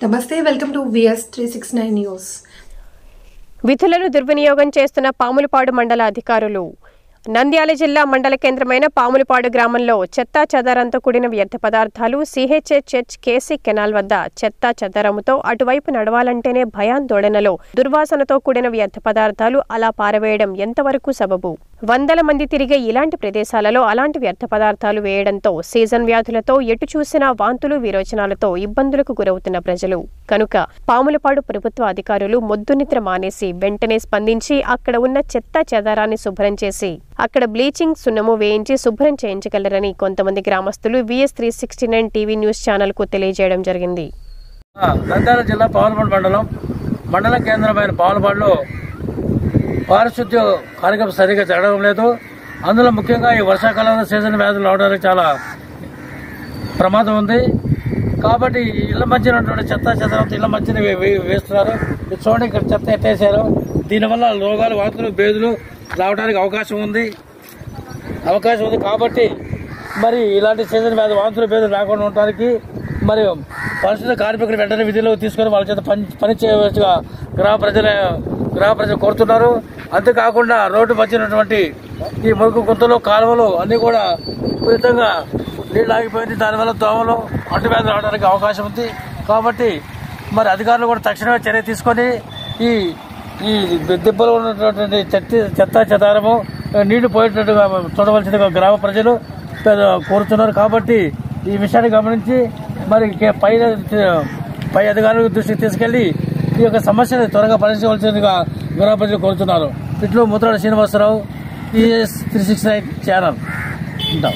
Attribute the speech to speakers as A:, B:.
A: నమస్తే, welcome to VS 369 news.
B: విధులను దుర్వినియోగం చేస్తున్న పాములపాడు మండల అధికారులు. నంద్యాల జిల్లా మండల కేంద్రమైన పాములపాడు గ్రామంలో చెత్తా చెదారంతో కూడిన వ్యర్థ పదార్థాలు CHH కేసీ కెనాల్ వద్ద చెత్తా చెదారముతో అటువైపు నడవాలంటేనే భయాందోళనలో దుర్వాసనతో కూడిన వ్యర్థ పదార్థాలు అలా పారవేయడం ఎంతవరకు సబబు? వందల మంది తిరిగే ఇలాంటి ప్రదేశాలలో అలాంటి వ్యర్థ పదార్థాలు వేయడంతో సీజన్ వ్యాధులతో ఎటు చూసినా వాంతులు విరోచనాలతో ఇబ్బందులకు గురవుతున్న ప్రజలు. కనుక పాములపాడు ప్రభుత్వ అధికారులు మొద్దునిద్ర మానేసి వెంటనే స్పందించి అక్కడ ఉన్న చెత్తా చెదారాన్ని శుభ్రం చేసి అక్కడ బ్లీచింగ్ సున్నము వేయించి శుభ్రం చేయించగలరని కొంతమంది గ్రామస్తులు VS 369 టీవీ న్యూస్ ఛానల్ కు తెలియజేయడం జరిగింది.
C: నంద్యాల జిల్లా పాములపాడు మండల కేంద్రమైన పాములపాడులో పారిశుద్ధ్య కార్యక్రమం సరిగ్గా జరగడం లేదు. అందులో ముఖ్యంగా ఈ వర్షాకాలంలో సీజన్ వ్యాధులు రావడానికి చాలా ప్రమాదం ఉంది. కాబట్టి ఇళ్ల మధ్య ఉన్నటువంటి చెత్త చెదారంతో ఇళ్ల మధ్యన వేస్తున్నారు. చూడండి, ఇక్కడ చెత్త ఎట్టేశారు. దీనివల్ల రోగాలు, వాంతులు, బేదులు రావడానికి అవకాశం ఉంది. కాబట్టి మరి ఇలాంటి సీజన్ వ్యాధి, వాంతులు, బేదులు రాకుండా ఉండడానికి మరి పరిశుద్ధ కార్మికులు వెంటనే విధిలో తీసుకొని వాళ్ళ చేత పని చేయవలసిగా గ్రామ ప్రజలు కోరుతున్నారు. అంతేకాకుండా రోడ్డు మధ్య ఉన్నటువంటి ఈ మురుగు గుంతలు, కాలువలు అన్ని కూడా విపరీతంగా నీళ్ళు ఆగిపోయింది. దానివల్ల దోమలు, అంటువ్యాధులు రావడానికి అవకాశం ఉంది. కాబట్టి మరి అధికారులు కూడా తక్షణమే చర్య తీసుకొని ఈ దిబ్బలో ఉన్నటువంటి చెత్త చెదారము నీళ్లు పోయేటట్టుగా చూడవలసిందిగా గ్రామ ప్రజలు కోరుతున్నారు. కాబట్టి ఈ విషయాన్ని గమనించి మరి పై అధికారుల దృష్టికి తీసుకెళ్లి ఈ యొక్క సమస్యను త్వరగా పరిశీలించవలసిందిగా గ్రామ ప్రజలు కోరుతున్నారు. ఇట్లు ముద్రాడ శ్రీనివాసరావు, VS 369 ఛానల్ ఉంటాం.